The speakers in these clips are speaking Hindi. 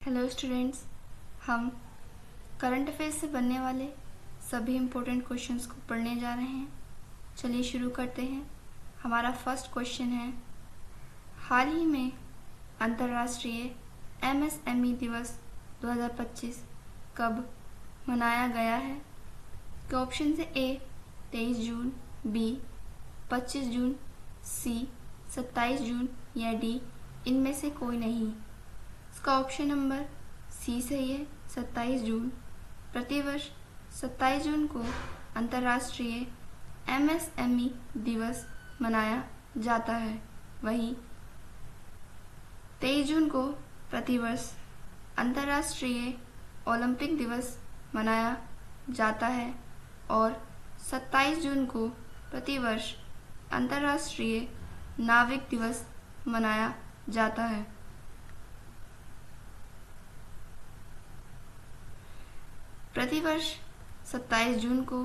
हेलो स्टूडेंट्स, हम करंट अफेयर्स से बनने वाले सभी इम्पोर्टेंट क्वेश्चंस को पढ़ने जा रहे हैं। चलिए शुरू करते हैं। हमारा फर्स्ट क्वेश्चन है, हाल ही में अंतर्राष्ट्रीय एमएसएमई दिवस 2025 कब मनाया गया है? के ऑप्शन है ए 23 जून, बी 25 जून, सी 27 जून या डी इनमें से कोई नहीं। इसका ऑप्शन नंबर सी सही है, 27 जून। प्रतिवर्ष 27 जून को अंतर्राष्ट्रीय एमएसएमई दिवस मनाया जाता है। वहीं 23 जून को प्रतिवर्ष अंतर्राष्ट्रीय ओलंपिक दिवस मनाया जाता है और 27 जून को प्रतिवर्ष अंतर्राष्ट्रीय नाविक दिवस मनाया जाता है। प्रतिवर्ष 27 जून को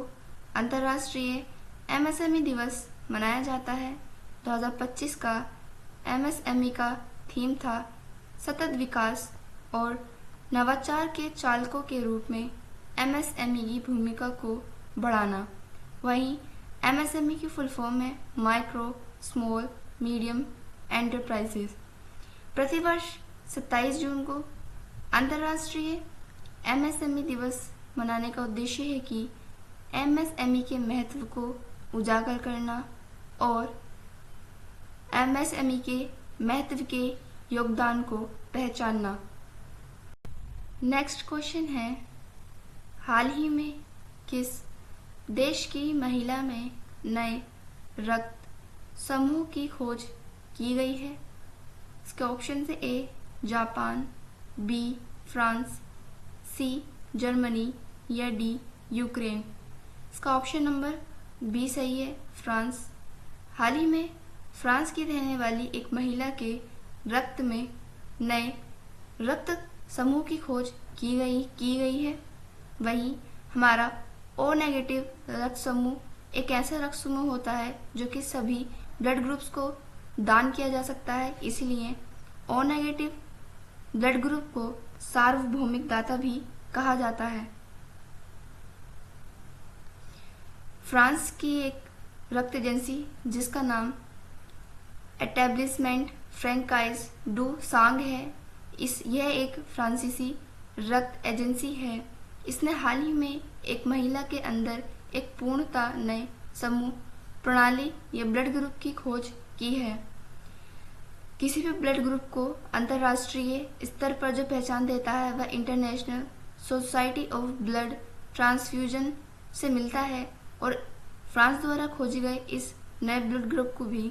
अंतर्राष्ट्रीय एमएसएमई दिवस मनाया जाता है। 2025 का एमएसएमई का थीम था सतत विकास और नवाचार के चालकों के रूप में एमएसएमई की भूमिका को बढ़ाना। वहीं एमएसएमई की फुल फॉर्म है माइक्रो, स्मॉल, मीडियम एंटरप्राइजेस। प्रतिवर्ष 27 जून को अंतर्राष्ट्रीय एमएसएमई दिवस मनाने का उद्देश्य है कि एमएसएमई के महत्व को उजागर करना और एमएसएमई के महत्व के योगदान को पहचानना। नेक्स्ट क्वेश्चन है, हाल ही में किस देश की महिला में नए रक्त समूह की खोज की गई है? इसके ऑप्शन है A Japan, B France, C Germany या डी यूक्रेन। इसका ऑप्शन नंबर बी सही है, फ्रांस। हाल ही में फ्रांस की रहने वाली एक महिला के रक्त में नए रक्त समूह की खोज की गई है। वहीं हमारा ओ नेगेटिव रक्त समूह एक ऐसा रक्त समूह होता है जो कि सभी ब्लड ग्रुप्स को दान किया जा सकता है, इसलिए ओ नेगेटिव ब्लड ग्रुप को सार्वभौमिक दाता भी कहा जाता है। फ्रांस की एक रक्त एजेंसी जिसका नाम एटेब्लिसमेंट फ्रैंकाइज डू सांग है, यह एक फ्रांसीसी रक्त एजेंसी है। इसने हाल ही में एक महिला के अंदर एक पूर्णतः नए समूह प्रणाली या ब्लड ग्रुप की खोज की है। किसी भी ब्लड ग्रुप को अंतर्राष्ट्रीय स्तर पर जो पहचान देता है वह international society of blood transfusion से मिलता है और फ्रांस द्वारा खोजे गए इस नए ब्लड ग्रुप को भी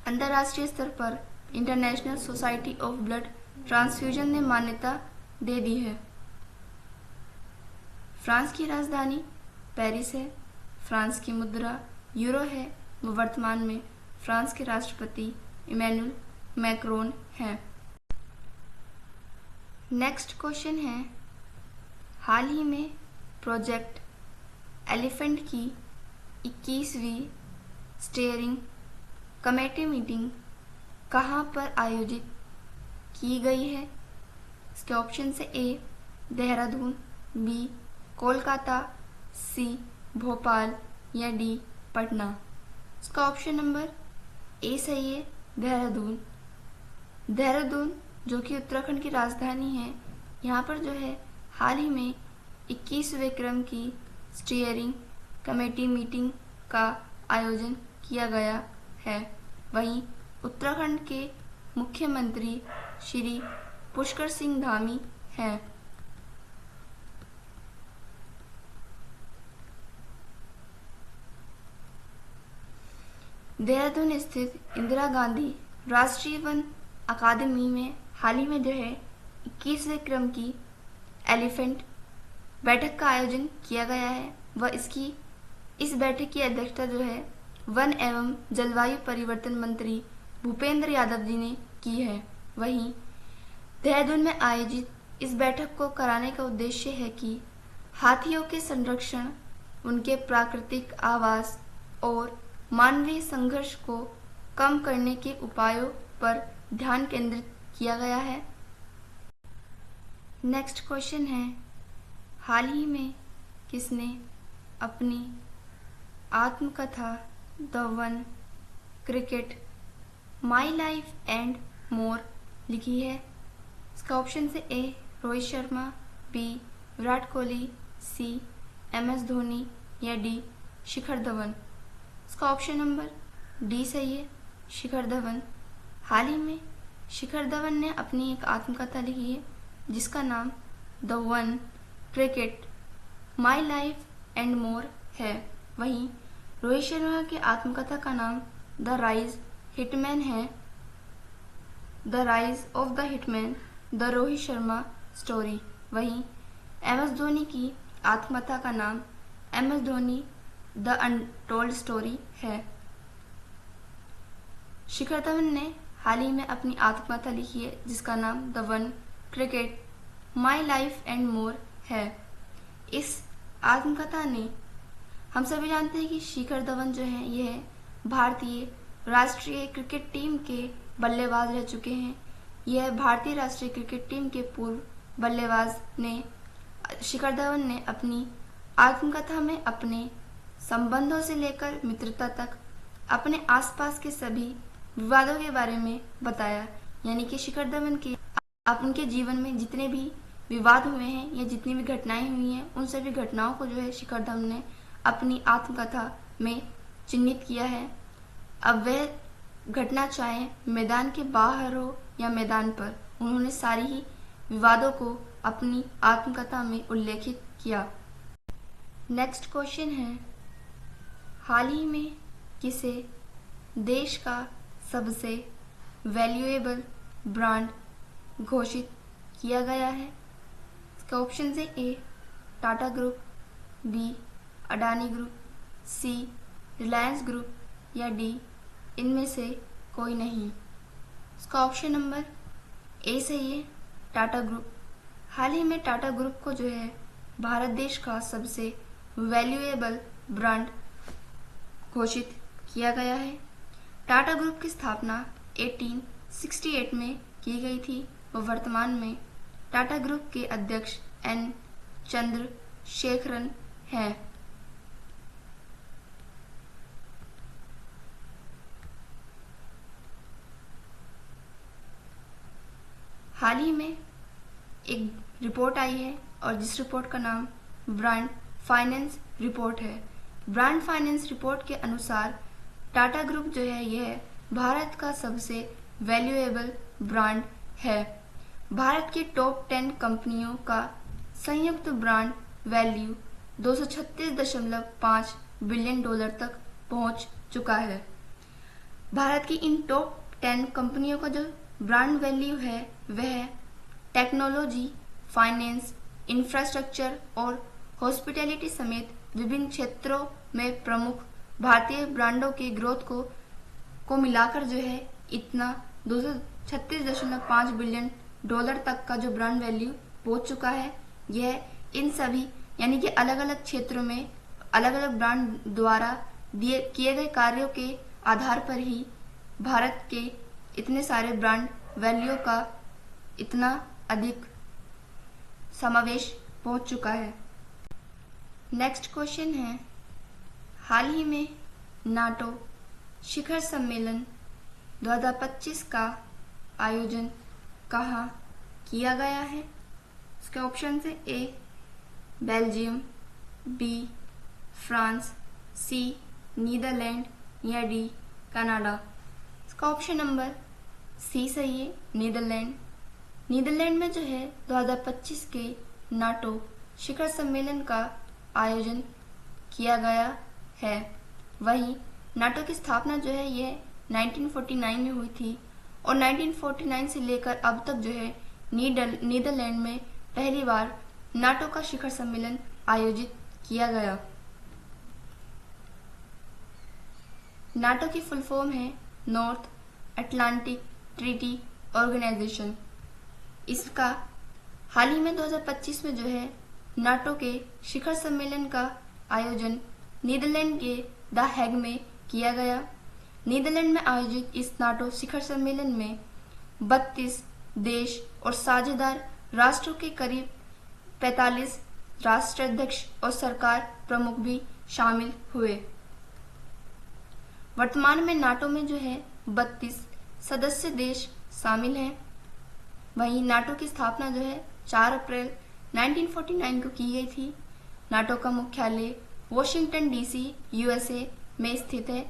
अंतर्राष्ट्रीय स्तर पर international society of blood transfusion ने मान्यता दे दी है। फ्रांस की राजधानी पेरिस है। फ्रांस की मुद्रा यूरो है। वो वर्तमान में फ्रांस के राष्ट्रपति इमैनुअल मैक्रोन हैं। नेक्स्ट क्वेश्चन है, हाल ही में प्रोजेक्ट एलिफेंट की 21वीं स्टीयरिंग कमेटी मीटिंग कहाँ पर आयोजित की गई है? इसके ऑप्शन से ए देहरादून, बी कोलकाता, सी भोपाल या डी पटना। इसका ऑप्शन नंबर ए सही है, देहरादून। देहरादून जो कि उत्तराखंड की राजधानी है, यहाँ पर जो है हाल ही में 21वें क्रम की स्टीयरिंग कमेटी मीटिंग का आयोजन किया गया है। वहीं उत्तराखंड के मुख्यमंत्री श्री पुष्कर सिंह धामी हैं। देहरादून स्थित इंदिरा गांधी राष्ट्रीय वन अकादमी में हाल ही में जो है 21वें क्रम की एलिफेंट बैठक का आयोजन किया गया है। वह इस बैठक की अध्यक्षता जो है वन एवं जलवायु परिवर्तन मंत्री भूपेंद्र यादव जी ने की है। वहीं देहरादून में आयोजित इस बैठक को कराने का उद्देश्य है कि हाथियों के संरक्षण, उनके प्राकृतिक आवास और मानवीय संघर्ष को कम करने के उपायों पर ध्यान केंद्रित किया गया है। नेक्स्ट क्वेश्चन है, हाल ही में किसने अपनी आत्मकथा the one cricket my life and more लिखी है? इसका ऑप्शन है ए रोहित शर्मा, बी विराट कोहली, सी MS धोनी या डी शिखर धवन। इसका ऑप्शन नंबर डी सही है, शिखर धवन। हाल ही में शिखर धवन ने अपनी एक आत्मकथा लिखी है जिसका नाम the one cricket my life and more है। वहीं रोहित शर्मा की आत्मकथा का नाम द राइज हिटमैन है, the rise of the hitman the Rohit Sharma story. वहीं MS धोनी की आत्मकथा का नाम MS Dhoni the untold story है। शिखर धवन ने हाल ही में अपनी आत्मकथा लिखी है जिसका नाम the one cricket my life and more है। इस आत्मकथा ने, हम सभी जानते हैं कि शिखर धवन जो है यह भारतीय राष्ट्रीय क्रिकेट टीम के बल्लेबाज रह चुके हैं। यह भारतीय राष्ट्रीय क्रिकेट टीम के पूर्व बल्लेबाज ने, शिखर धवन ने अपनी आत्मकथा में अपने संबंधों से लेकर मित्रता तक अपने आसपास के सभी विवादों के बारे में बताया। यानी कि शिखर धवन के उनके जीवन में जितने भी विवाद हुए हैं या जितनी भी घटनाएं हुई हैं उन सभी घटनाओं को जो है शिखर धवन ने अपनी आत्मकथा में चिन्हित किया है। अब वह घटना चाहे मैदान के बाहर हो या मैदान पर, उन्होंने सारी ही विवादों को अपनी आत्मकथा में उल्लेखित किया। नेक्स्ट क्वेश्चन है, हाल ही में किसे देश का सबसे वैल्यूएबल ब्रांड घोषित किया गया है? इसका ऑप्शन है A Tata group, B Adani group, C Reliance group या डी इनमें से कोई नहीं। इसका ऑप्शन नंबर ए सही है, टाटा ग्रुप। हाल ही में टाटा ग्रुप को जो है भारत देश का सबसे वैल्यूएबल ब्रांड घोषित किया गया है। टाटा ग्रुप की स्थापना 1868 में की गई थी व वर्तमान में टाटा ग्रुप के अध्यक्ष N चंद्रशेखरन हैं। हाल ही में एक रिपोर्ट आई है और जिस रिपोर्ट का नाम ब्रांड फाइनेंस रिपोर्ट है। ब्रांड फाइनेंस रिपोर्ट के अनुसार टाटा ग्रुप जो है यह भारत का सबसे वैल्यूएबल ब्रांड है। भारत की टॉप 10 कंपनियों का संयुक्त ब्रांड वैल्यू 236.5 बिलियन डॉलर तक पहुंच चुका है। भारत की इन टॉप 10 कंपनियों का जो ब्रांड वैल्यू है वह टेक्नोलॉजी, फाइनेंस, इंफ्रास्ट्रक्चर और हॉस्पिटैलिटी समेत विभिन्न क्षेत्रों में प्रमुख भारतीय ब्रांडों के ग्रोथ को मिलाकर जो है इतना 236.5 बिलियन डॉलर तक का जो ब्रांड वैल्यू पहुंच चुका है। यह इन सभी यानी कि अलग अलग क्षेत्रों में अलग अलग ब्रांड द्वारा किए गए कार्यों के आधार पर ही भारत के इतने सारे ब्रांड वैल्यू का इतना अधिक समावेश पहुंच चुका है। नेक्स्ट क्वेश्चन है, हाल ही में नाटो शिखर सम्मेलन 2025 का आयोजन कहाँ किया गया है? इसके ऑप्शन है ए बेल्जियम, बी फ्रांस, सी नीदरलैंड या डी कनाडा। इसका ऑप्शन नंबर सी सही है, नीदरलैंड। नीदरलैंड में जो है 2025 के नाटो शिखर सम्मेलन का आयोजन किया गया है। वहीं नाटो की स्थापना जो है यह 1949 में हुई थी और 1949 से लेकर अब तक जो है नीदरलैंड में पहली बार नाटो का शिखर सम्मेलन आयोजित किया गया। नाटो की फुल फॉर्म है नॉर्थ अटलांटिक ट्रीटी ऑर्गेनाइजेशन। इसका हाल ही में 2025 में जो है नाटो के शिखर सम्मेलन का आयोजन नीदरलैंड के द हेग में किया गया। नीदरलैंड में आयोजित इस नाटो शिखर सम्मेलन में 32 देश और साझेदार राष्ट्रों के करीब 45 राष्ट्राध्यक्ष और सरकार प्रमुख भी शामिल हुए। वर्तमान में नाटो में जो है 32 सदस्य देश शामिल हैं। वहीं नाटो की स्थापना जो है 4 अप्रैल 1949 को की गई थी। नाटो का मुख्यालय वॉशिंगटन डीसी यूएसए में स्थित है।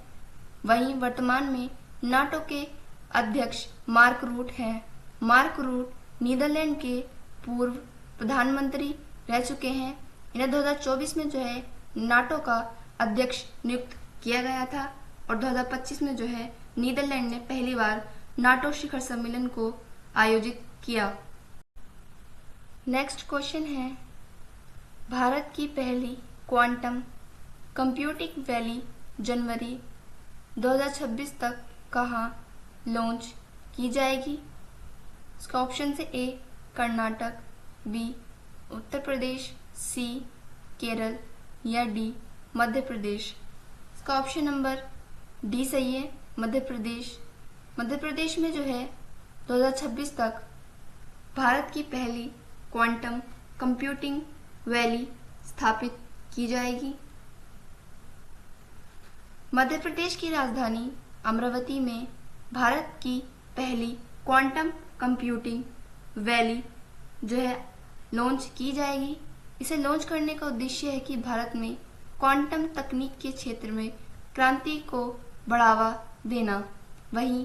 वहीं वर्तमान में नाटो के अध्यक्ष मार्क रूट हैं। मार्क रूट नीदरलैंड के पूर्व प्रधानमंत्री रह चुके हैं। इन्हें 2024 में जो है नाटो का अध्यक्ष नियुक्त किया गया था और 2025 में जो है नीदरलैंड ने पहली बार नाटो शिखर सम्मेलन को आयोजित किया। नेक्स्ट क्वेश्चन है, भारत की पहली क्वांटम कंप्यूटिंग वैली जनवरी 2026 तक कहाँ लॉन्च की जाएगी? इसका ऑप्शन से ए कर्नाटक, बी उत्तर प्रदेश, सी केरल या डी मध्य प्रदेश। इसका ऑप्शन नंबर डी सही है, मध्य प्रदेश। मध्य प्रदेश में जो है 2026 तक भारत की पहली क्वांटम कंप्यूटिंग वैली स्थापित की जाएगी। मध्य प्रदेश की राजधानी अमरावती में भारत की पहली क्वांटम कंप्यूटिंग वैली जो है लॉन्च की जाएगी। इसे लॉन्च करने का उद्देश्य है कि भारत में क्वांटम तकनीक के क्षेत्र में क्रांति को बढ़ावा देना। वहीं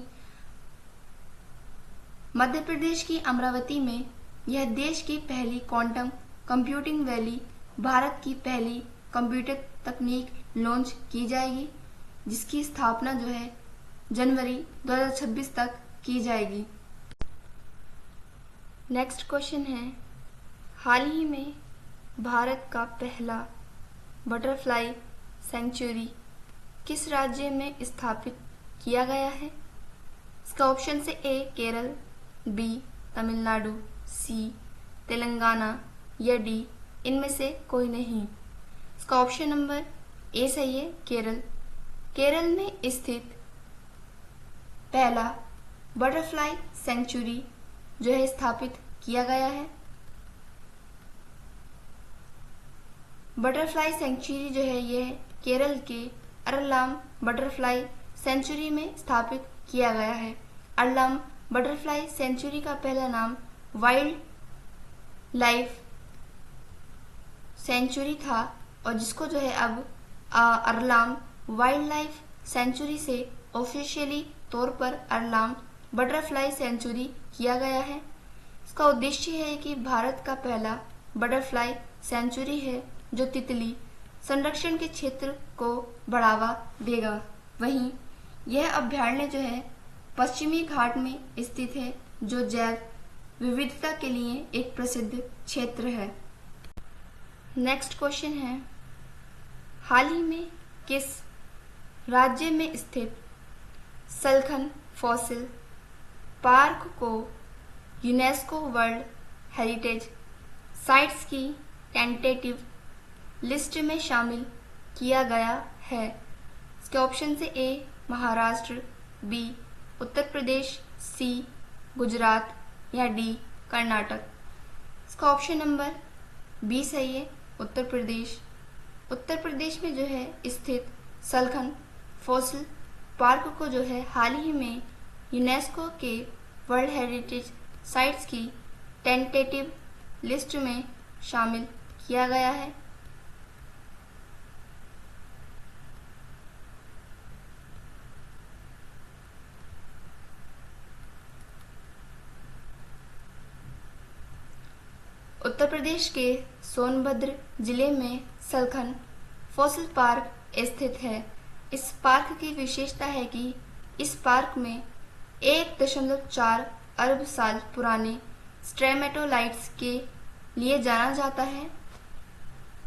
मध्य प्रदेश की अमरावती में यह देश की पहली क्वांटम कंप्यूटिंग वैली भारत की पहली कंप्यूटर तकनीक लॉन्च की जाएगी, जिसकी स्थापना जो है जनवरी 2026 तक की जाएगी। नेक्स्ट क्वेश्चन है, हाल ही में भारत का पहला बटरफ्लाई सेंचुरी किस राज्य में स्थापित किया गया है? इसका ऑप्शन से ए केरल, बी तमिलनाडु, सी तेलंगाना या डी इनमें से कोई नहीं। इसका ऑप्शन नंबर ए सही है, केरल। केरल में स्थित पहला बटरफ्लाई सेंचुरी जो है स्थापित किया गया है। बटरफ्लाई सेंचुरी जो है यह केरल के अरल्लाम बटरफ्लाई सेंचुरी में स्थापित किया गया है। अरल्लाम बटरफ्लाई सेंचुरी का पहला नाम वाइल्ड लाइफ सेंचुरी था और जिसको जो है अब अरल्लाम वाइल्ड लाइफ सेंचुरी से ऑफिशियली तौर पर अरल्लाम बटरफ्लाई सेंचुरी किया गया है। इसका उद्देश्य है कि भारत का पहला बटरफ्लाई सेंचुरी है जो तितली संरक्षण के क्षेत्र को बढ़ावा देगा। वहीं यह अभयारण्य जो है पश्चिमी घाट में स्थित है जो जैव विविधता के लिए एक प्रसिद्ध क्षेत्र है। नेक्स्ट क्वेश्चन है, हाल ही में किस राज्य में स्थित सलखन फॉसिल पार्क को यूनेस्को वर्ल्ड हेरिटेज साइट्स की टेंटेटिव लिस्ट में शामिल किया गया है? इसके ऑप्शन से ए महाराष्ट्र, बी उत्तर प्रदेश, सी गुजरात या डी कर्नाटक। इसका ऑप्शन नंबर बी सही है, उत्तर प्रदेश। उत्तर प्रदेश में जो है स्थित सलखन फॉसिल पार्क को जो है हाल ही में यूनेस्को के वर्ल्ड हेरिटेज साइट्स की टेंटेटिव लिस्ट में शामिल किया गया है। उत्तर प्रदेश के सोनभद्र जिले में सलखन फॉसिल पार्क स्थित है। इस पार्क की विशेषता है कि इस पार्क में 1.4 अरब साल पुराने स्ट्रेमेटोलाइट्स के लिए जाना जाता है,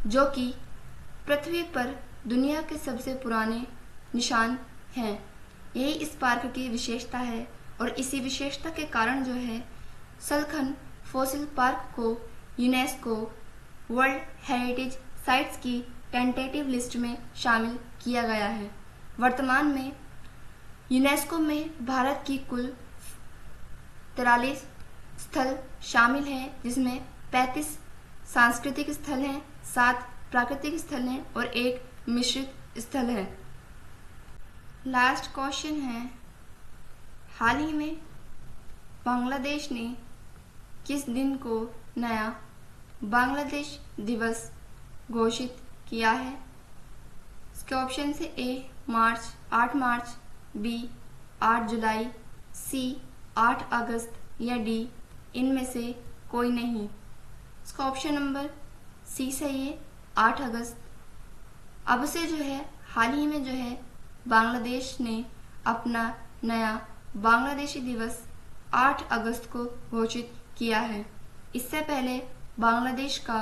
जो कि पृथ्वी पर दुनिया के सबसे पुराने निशान हैं। यही इस पार्क की विशेषता है और इसी विशेषता के कारण जो है सलखन फॉसिल पार्क को यूनेस्को वर्ल्ड हेरिटेज साइट्स की टेंटेटिव लिस्ट में शामिल किया गया है। वर्तमान में यूनेस्को में भारत की कुल 43 स्थल शामिल हैं, जिसमें 35 सांस्कृतिक स्थल हैं, 7 प्राकृतिक स्थल हैं और 1 मिश्रित स्थल है। लास्ट क्वेश्चन है, हाल ही में बांग्लादेश ने किस दिन को नया बांग्लादेश दिवस घोषित किया है? इसके ऑप्शन है ए 8 मार्च, बी 8 जुलाई, सी 8 अगस्त या डी इनमें से कोई नहीं। इसका ऑप्शन नंबर सी सही है, 8 अगस्त। अब से जो है हाल ही में जो है बांग्लादेश ने अपना नया बांग्लादेशी दिवस 8 अगस्त को घोषित किया है। इससे पहले बांग्लादेश का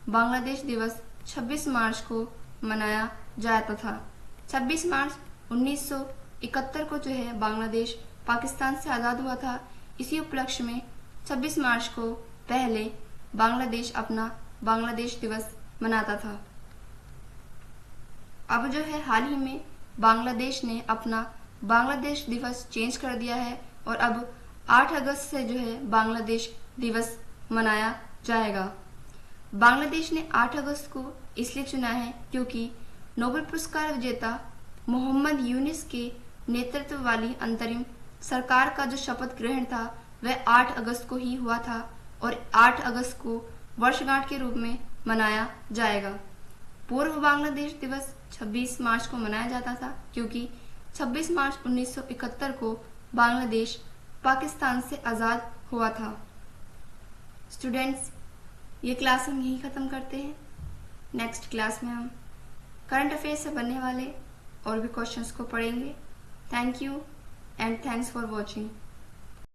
बांग्लादेश दिवस 26 मार्च को मनाया जाता था। 26 मार्च 1971 को जो है बांग्लादेश पाकिस्तान से आज़ाद हुआ था। इसी उपलक्ष्य में 26 मार्च को पहले बांग्लादेश अपना बांग्लादेश दिवस मनाता था। अब जो है हाल ही में बांग्लादेश ने अपना बांग्लादेश दिवस चेंज कर दिया है और अब 8 अगस्त से जो है बांग्लादेश दिवस मनाया जाएगा। बांग्लादेश ने 8 अगस्त को इसलिए चुना है क्योंकि नोबेल पुरस्कार विजेता मोहम्मद यूनिस के नेतृत्व वाली अंतरिम सरकार का जो शपथ ग्रहण था वह 8 अगस्त को ही हुआ था और 8 अगस्त को वर्षगांठ के रूप में मनाया जाएगा। पूर्व बांग्लादेश दिवस 26 मार्च को मनाया जाता था क्योंकि 26 मार्च 1971 को बांग्लादेश पाकिस्तान से आज़ाद हुआ था। स्टूडेंट्स, ये क्लास हम यहीं ख़त्म करते हैं। नेक्स्ट क्लास में हम करंट अफेयर्स से बनने वाले और भी क्वेश्चंस को पढ़ेंगे। Thank you and thanks for watching.